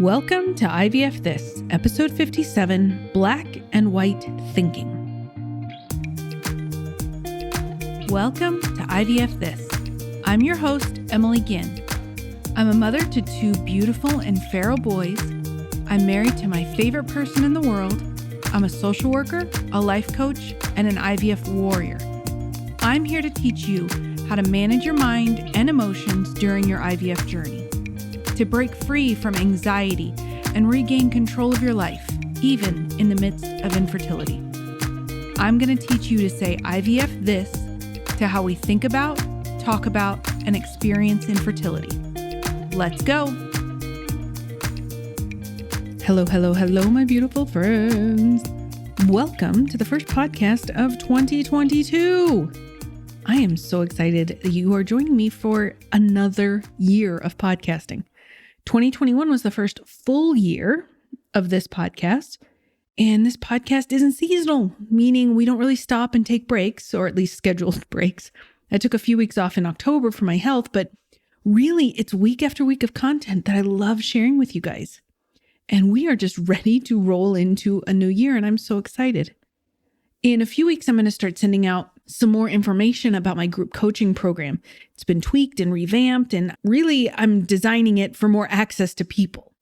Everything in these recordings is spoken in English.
Welcome to IVF This, episode 57, Black and White Thinking. Welcome to IVF This. I'm your host, Emily Ginn. I'm a mother to two beautiful and feral boys. I'm married to my favorite person in the world. I'm a social worker, a life coach, and an IVF warrior. I'm here to teach you how to manage your mind and emotions during your IVF journey, to break free from anxiety and regain control of your life, even in the midst of infertility. I'm going to teach you to say IVF this to how we think about, talk about, and experience infertility. Let's go. Hello, my beautiful friends. Welcome to the first podcast of 2022. I am so excited that you are joining me for another year of podcasting. 2021 was the first full year of this podcast, and this podcast isn't seasonal, meaning we don't really stop and take breaks, or at least scheduled breaks. I took a few weeks off in October for my health, but really it's week after week of content that I love sharing with you guys. And we are just ready to roll into a new year, and I'm so excited. In a few weeks, I'm going to start sending out some more information about my group coaching program. It's been tweaked and revamped, and really I'm designing it for more access to people.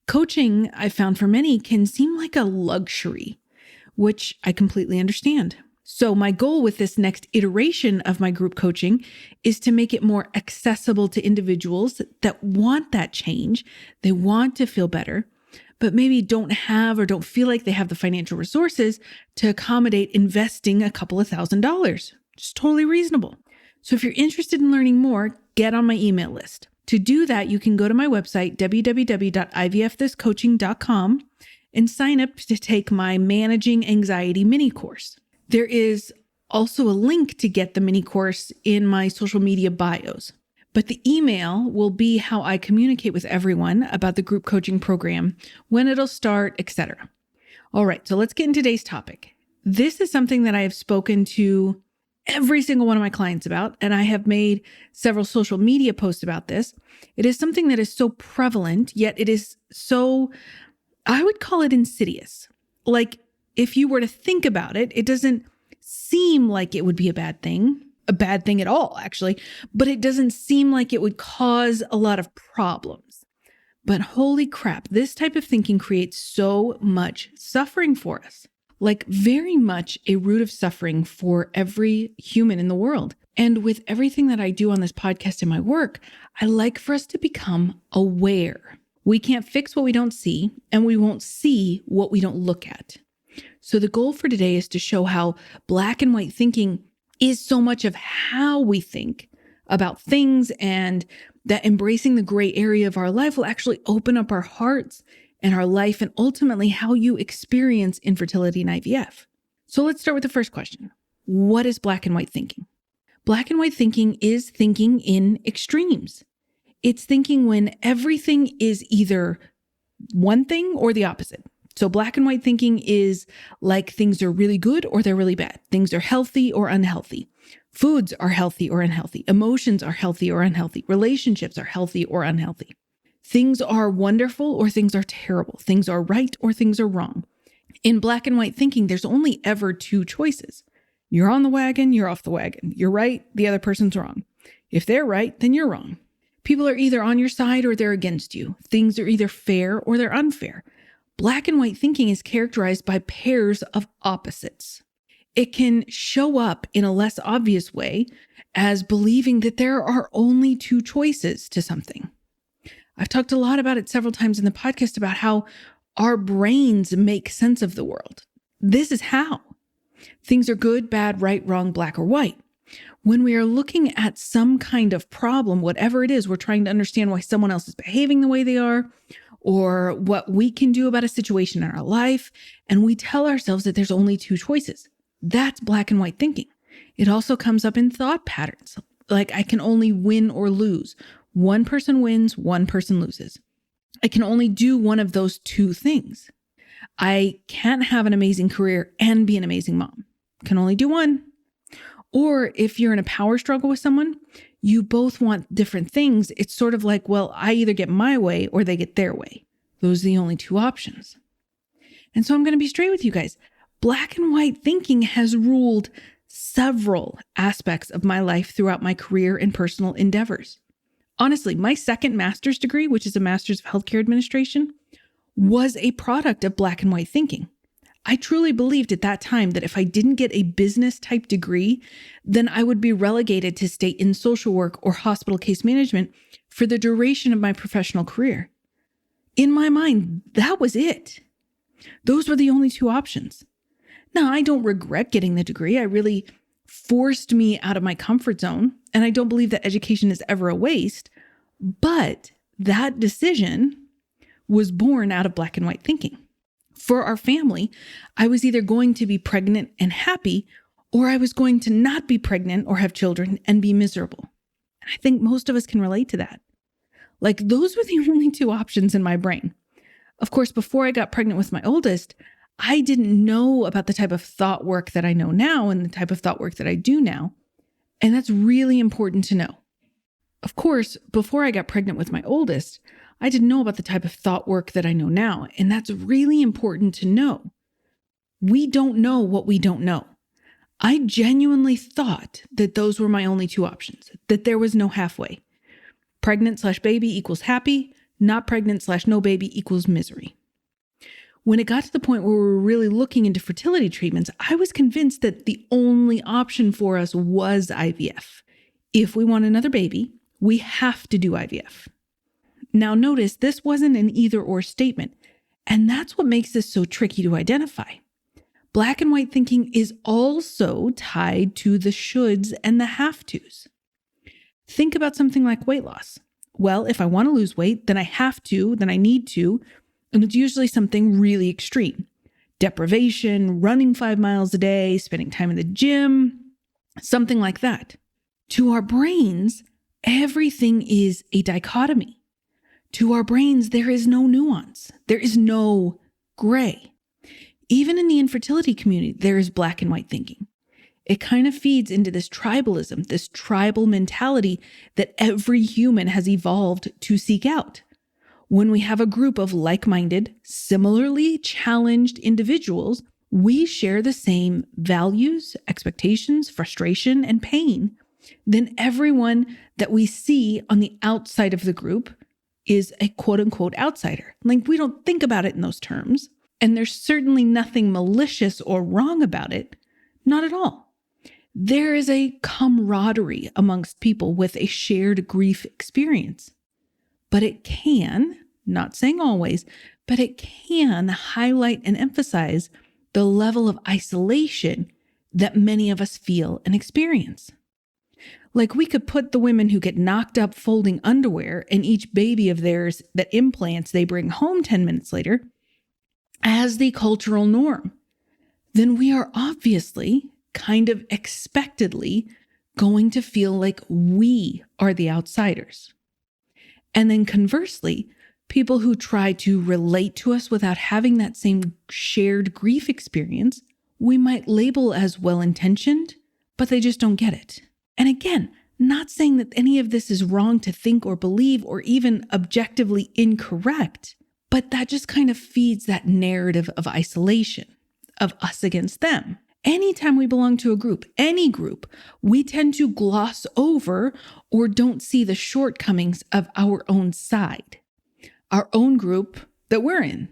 Coaching, I found for many, can seem like a luxury, which I completely understand. So my goal with this next iteration of my group coaching is to make it more accessible to individuals that want that change. They want to feel better, but maybe don't have or don't feel like they have the financial resources to accommodate investing a couple of $1,000s. It's totally reasonable. So if you're interested in learning more, get on my email list. To do that, you can go to my website, www.ivfthiscoaching.com, and sign up to take my Managing Anxiety mini course. There is also a link to get the mini course in my social media bios. But the email will be how I communicate with everyone about the group coaching program, when it'll start, etc. All right, so let's get into today's topic. This is something that I have spoken to every single one of my clients about, and I have made several social media posts about this. It is something that is so prevalent, yet it is so, I would call it insidious. Like, if you were to think about it, it doesn't seem like it would be a bad thing at all, actually, but it doesn't seem like it would cause a lot of problems. But holy crap, this type of thinking creates so much suffering for us, like very much a root of suffering for every human in the world. And with everything that I do on this podcast and my work, I like for us to become aware. We can't fix what we don't see, and we won't see what we don't look at. So the goal for today is to show how black and white thinking is so much of how we think about things, and that embracing the gray area of our life will actually open up our hearts and our life, and ultimately how you experience infertility and IVF. So let's start with the first question. What is black and white thinking? Black and white thinking is thinking in extremes. It's thinking when everything is either one thing or the opposite. So black and white thinking is like things are really good or they're really bad. Things are healthy or unhealthy. Foods are healthy or unhealthy. Emotions are healthy or unhealthy. Relationships are healthy or unhealthy. Things are wonderful or things are terrible. Things are right or things are wrong. In black and white thinking, there's only ever two choices. You're on the wagon, you're off the wagon. You're right, the other person's wrong. If they're right, then you're wrong. People are either on your side or they're against you. Things are either fair or they're unfair. Black and white thinking is characterized by pairs of opposites. It can show up in a less obvious way as believing that there are only two choices to something. I've talked a lot about it several times in the podcast about how our brains make sense of the world. This is how. Things are good, bad, right, wrong, black, or white. When we are looking at some kind of problem, whatever it is, we're trying to understand why someone else is behaving the way they are, or what we can do about a situation in our life, and we tell ourselves that there's only two choices. That's black and white thinking. It also comes up in thought patterns, like I can only win or lose. One person wins, one person loses. I can only do one of those two things. I can't have an amazing career and be an amazing mom. Can only do one. Or if you're in a power struggle with someone, you both want different things. It's sort of like, well, I either get my way or they get their way. Those are the only two options. And so I'm going to be straight with you guys. Black and white thinking has ruled several aspects of my life throughout my career and personal endeavors. Honestly, my second master's degree, which is a master's of healthcare administration, was a product of black and white thinking. I truly believed at that time that if I didn't get a business type degree, then I would be relegated to stay in social work or hospital case management for the duration of my professional career. In my mind, that was it. Those were the only two options. Now, I don't regret getting the degree. I really forced me out of my comfort zone, and I don't believe that education is ever a waste, but that decision was born out of black and white thinking. For our family, I was either going to be pregnant and happy, or I was going to not be pregnant or have children and be miserable. And I think most of us can relate to that. Like, those were the only two options in my brain. Of course, before I got pregnant with my oldest, I didn't know about the type of thought work that I know now and the type of thought work that I do now. And that's really important to know. Of course, before I got pregnant with my oldest, I didn't know about the type of thought work that I know now. And that's really important to know. We don't know what we don't know. I genuinely thought that those were my only two options, that there was no halfway. Pregnant/baby equals happy, not pregnant/no baby equals misery. When it got to the point where we were really looking into fertility treatments, I was convinced that the only option for us was IVF. If we want another baby, we have to do IVF. Now notice, this wasn't an either-or statement, and that's what makes this so tricky to identify. Black and white thinking is also tied to the shoulds and the have-tos. Think about something like weight loss. Well, if I want to lose weight, then I have to, then I need to, and it's usually something really extreme. Deprivation, running 5 miles a day, spending time in the gym, something like that. To our brains, everything is a dichotomy. To our brains, there is no nuance. There is no gray. Even in the infertility community, there is black and white thinking. It kind of feeds into this tribalism, this tribal mentality that every human has evolved to seek out. When we have a group of like-minded, similarly challenged individuals, we share the same values, expectations, frustration, and pain. Then everyone that we see on the outside of the group is a quote-unquote outsider. Like, we don't think about it in those terms, and there's certainly nothing malicious or wrong about it. Not at all. There is a camaraderie amongst people with a shared grief experience. But it can, not saying always, but it can highlight and emphasize the level of isolation that many of us feel and experience. Like, we could put the women who get knocked up folding underwear and each baby of theirs that implants they bring home 10 minutes later as the cultural norm. Then we are obviously, kind of expectedly, going to feel like we are the outsiders. And then conversely, people who try to relate to us without having that same shared grief experience, we might label as well-intentioned, but they just don't get it. And again, not saying that any of this is wrong to think or believe or even objectively incorrect, but that just kind of feeds that narrative of isolation, of us against them. Anytime we belong to a group, any group, we tend to gloss over or don't see the shortcomings of our own side, our own group that we're in,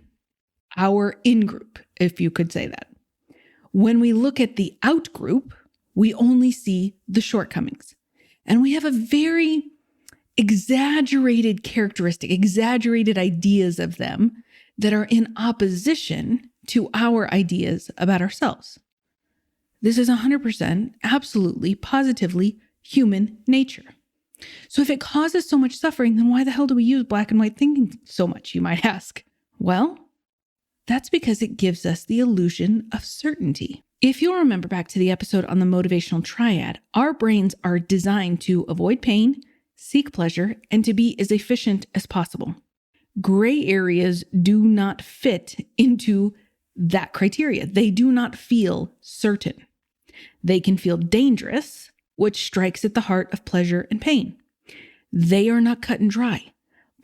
our in-group, if you could say that. When we look at the out-group, we only see the shortcomings. And we have a very exaggerated characteristic, exaggerated ideas of them that are in opposition to our ideas about ourselves. This is 100%, absolutely, positively human nature. So if it causes so much suffering, then why the hell do we use black and white thinking so much, you might ask? Well, that's because it gives us the illusion of certainty. If you'll remember back to the episode on the motivational triad, our brains are designed to avoid pain, seek pleasure, and to be as efficient as possible. Gray areas do not fit into that criteria. They do not feel certain. They can feel dangerous, which strikes at the heart of pleasure and pain. They are not cut and dry.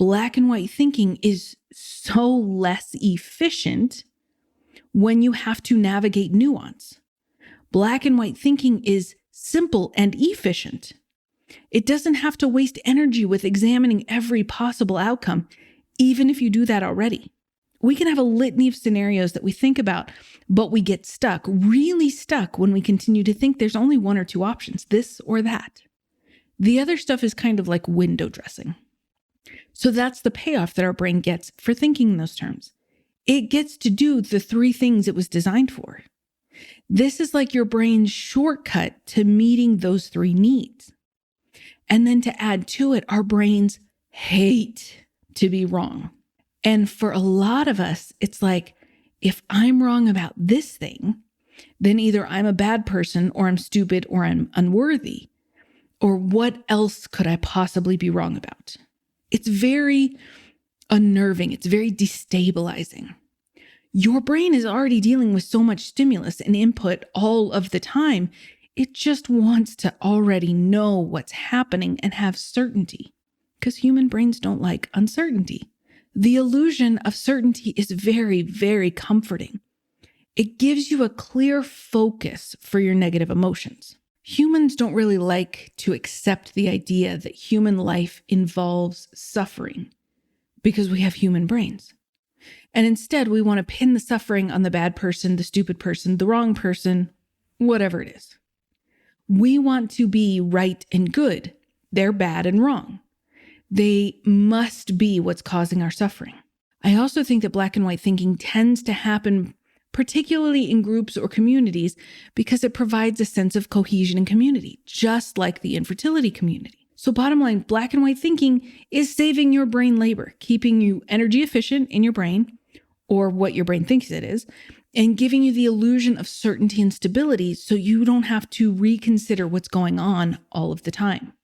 black and white thinking is so less efficient when you have to navigate nuance. Black and white thinking is simple and efficient. It doesn't have to waste energy with examining every possible outcome, even if you do that already. We can have a litany of scenarios that we think about, but we get stuck, really stuck, when we continue to think there's only one or two options, this or that. The other stuff is kind of like window dressing. So that's the payoff that our brain gets for thinking in those terms. It gets to do the three things it was designed for. This is like your brain's shortcut to meeting those three needs. And then to add to it, our brains hate to be wrong. And for a lot of us, it's like, if I'm wrong about this thing, then either I'm a bad person or I'm stupid or I'm unworthy. Or what else could I possibly be wrong about? It's very unnerving. It's very destabilizing. Your brain is already dealing with so much stimulus and input all of the time. It just wants to already know what's happening and have certainty, because human brains don't like uncertainty. The illusion of certainty is very, very comforting. It gives you a clear focus for your negative emotions. Humans don't really like to accept the idea that human life involves suffering because we have human brains. And instead, we want to pin the suffering on the bad person, the stupid person, the wrong person, whatever it is. We want to be right and good. They're bad and wrong. They must be what's causing our suffering. I also think that black and white thinking tends to happen particularly in groups or communities because it provides a sense of cohesion and community, just like the infertility community. So bottom line, black and white thinking is saving your brain labor, keeping you energy efficient in your brain, or what your brain thinks it is, and giving you the illusion of certainty and stability so you don't have to reconsider what's going on all of the time.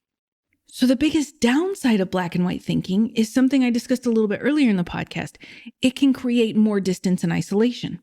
So the biggest downside of black and white thinking is something I discussed a little bit earlier in the podcast. It can create more distance and isolation,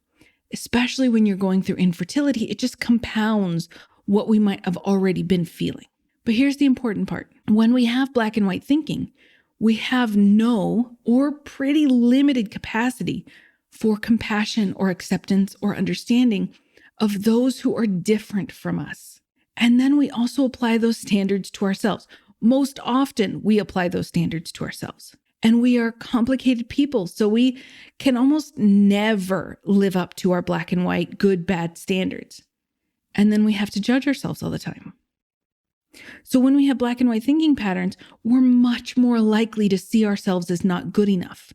especially when you're going through infertility. It just compounds what we might have already been feeling. But here's the important part. When we have black and white thinking, we have no or pretty limited capacity for compassion or acceptance or understanding of those who are different from us. And then we also apply those standards to ourselves. Most often, we apply those standards to ourselves. And we are complicated people, so we can almost never live up to our black and white, good, bad standards. And then we have to judge ourselves all the time. So when we have black and white thinking patterns, we're much more likely to see ourselves as not good enough,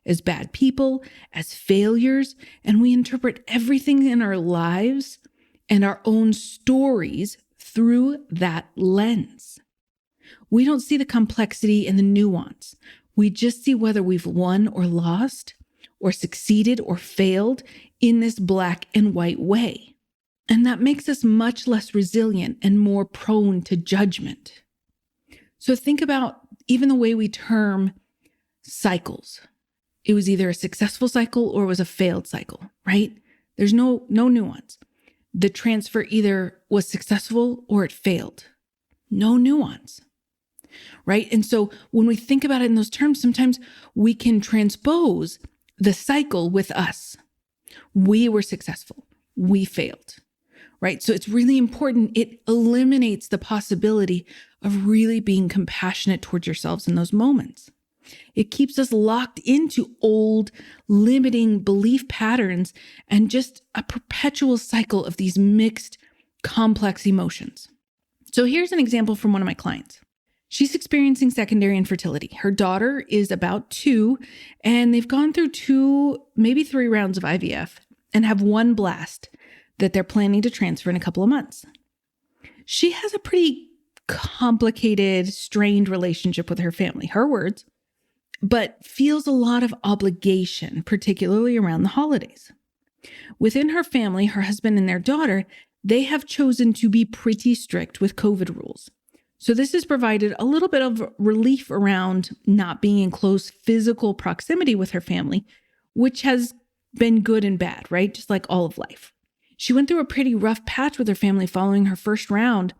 as bad people, as failures, and we interpret everything in our lives and our own stories through that lens. We don't see the complexity and the nuance. We just see whether we've won or lost, or succeeded or failed in this black and white way. And that makes us much less resilient and more prone to judgment. So think about even the way we term cycles. It was either a successful cycle or it was a failed cycle, right? There's no nuance. The transfer either was successful or it failed. No nuance. Right? And so when we think about it in those terms, sometimes we can transpose the cycle with us. We were successful. We failed. Right? So it's really important. It eliminates the possibility of really being compassionate towards yourselves in those moments. It keeps us locked into old, limiting belief patterns and just a perpetual cycle of these mixed, complex emotions. So here's an example from one of my clients. She's experiencing secondary infertility. Her daughter is about 2, and they've gone through 2, maybe 3 rounds of IVF and have one blast that they're planning to transfer in a couple of months. She has a pretty complicated, strained relationship with her family, her words, but feels a lot of obligation, particularly around the holidays. Within her family, her husband and their daughter, they have chosen to be pretty strict with COVID rules. So this has provided a little bit of relief around not being in close physical proximity with her family, which has been good and bad, right? Just like all of life. She went through a pretty rough patch with her family following her first round,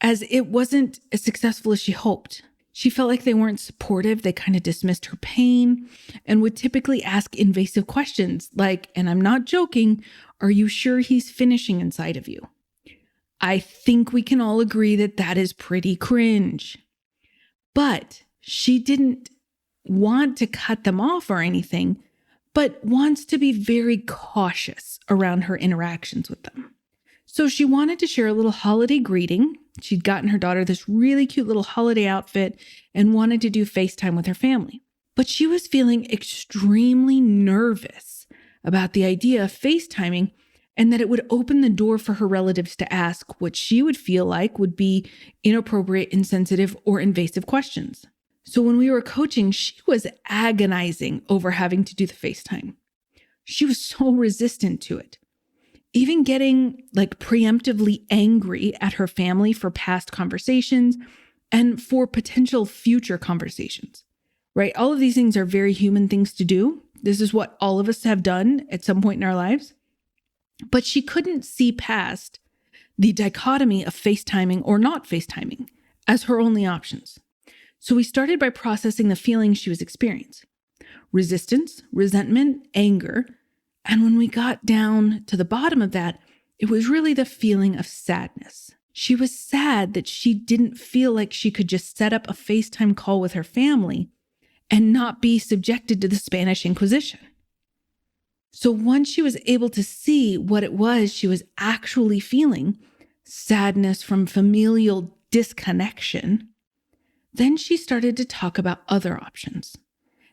as it wasn't as successful as she hoped. She felt like they weren't supportive. They kind of dismissed her pain and would typically ask invasive questions like, and I'm not joking, are you sure he's finishing inside of you? I think we can all agree that that is pretty cringe. But she didn't want to cut them off or anything, but wants to be very cautious around her interactions with them. So she wanted to share a little holiday greeting. She'd gotten her daughter this really cute little holiday outfit and wanted to do FaceTime with her family. But she was feeling extremely nervous about the idea of FaceTiming and that it would open the door for her relatives to ask what she would feel like would be inappropriate, insensitive, or invasive questions. So when we were coaching, she was agonizing over having to do the FaceTime. She was so resistant to it. Even getting preemptively angry at her family for past conversations and for potential future conversations, right? All of these things are very human things to do. This is what all of us have done at some point in our lives. But she couldn't see past the dichotomy of FaceTiming or not FaceTiming as her only options. So we started by processing the feelings she was experiencing: resistance, resentment, anger. And when we got down to the bottom of that, it was really the feeling of sadness. She was sad that she didn't feel like she could just set up a FaceTime call with her family and not be subjected to the Spanish Inquisition. So once she was able to see what it was she was actually feeling, sadness from familial disconnection, then she started to talk about other options.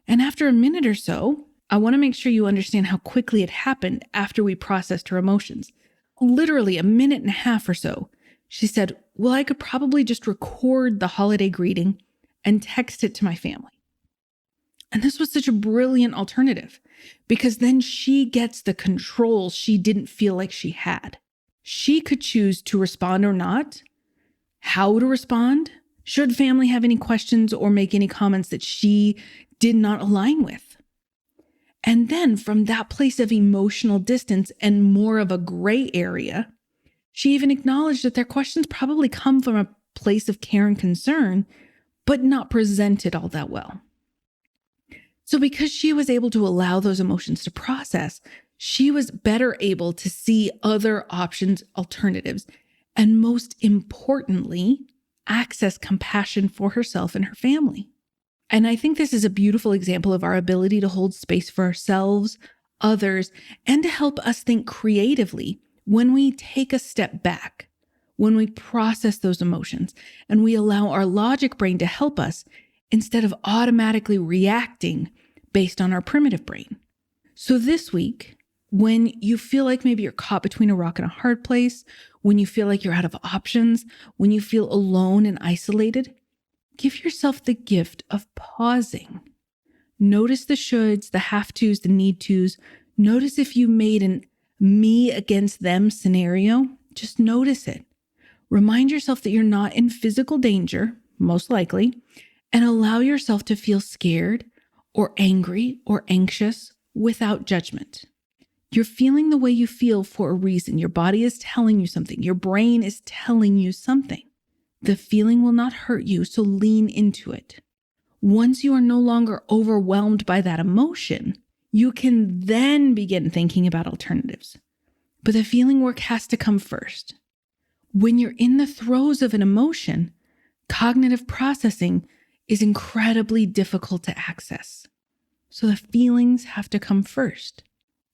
And after a minute or so, I want to make sure you understand how quickly it happened after we processed her emotions. Literally a minute and a half or so, she said, well, I could probably just record the holiday greeting and text it to my family. And this was such a brilliant alternative because then she gets the control she didn't feel like she had. She could choose to respond or not, how to respond, should family have any questions or make any comments that she did not align with. And then from that place of emotional distance and more of a gray area, she even acknowledged that their questions probably come from a place of care and concern, but not presented all that well. So because she was able to allow those emotions to process, she was better able to see other options, alternatives, and most importantly, access compassion for herself and her family. And I think this is a beautiful example of our ability to hold space for ourselves, others, and to help us think creatively when we take a step back, when we process those emotions, and we allow our logic brain to help us instead of automatically reacting based on our primitive brain. So this week, when you feel like maybe you're caught between a rock and a hard place, when you feel like you're out of options, when you feel alone and isolated, give yourself the gift of pausing. Notice the shoulds, the have-tos, the need-tos. Notice if you made an me against them scenario. Just notice it. Remind yourself that you're not in physical danger, most likely, and allow yourself to feel scared or angry or anxious without judgment. You're feeling the way you feel for a reason. Your body is telling you something. Your brain is telling you something. The feeling will not hurt you, so lean into it. Once you are no longer overwhelmed by that emotion, you can then begin thinking about alternatives. But the feeling work has to come first. When you're in the throes of an emotion, cognitive processing is incredibly difficult to access. So the feelings have to come first.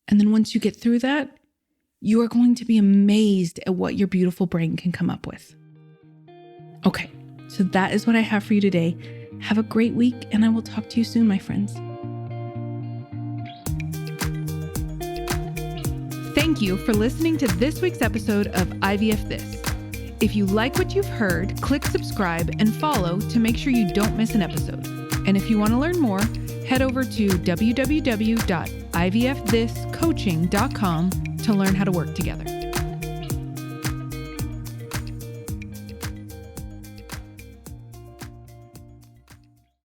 And then once you get through that, you are going to be amazed at what your beautiful brain can come up with. Okay, so that is what I have for you today. Have a great week, and I will talk to you soon, my friends. Thank you for listening to this week's episode of IVF This. If you like what you've heard, click subscribe and follow to make sure you don't miss an episode. And if you want to learn more, head over to www.ivfthiscoaching.com to learn how to work together.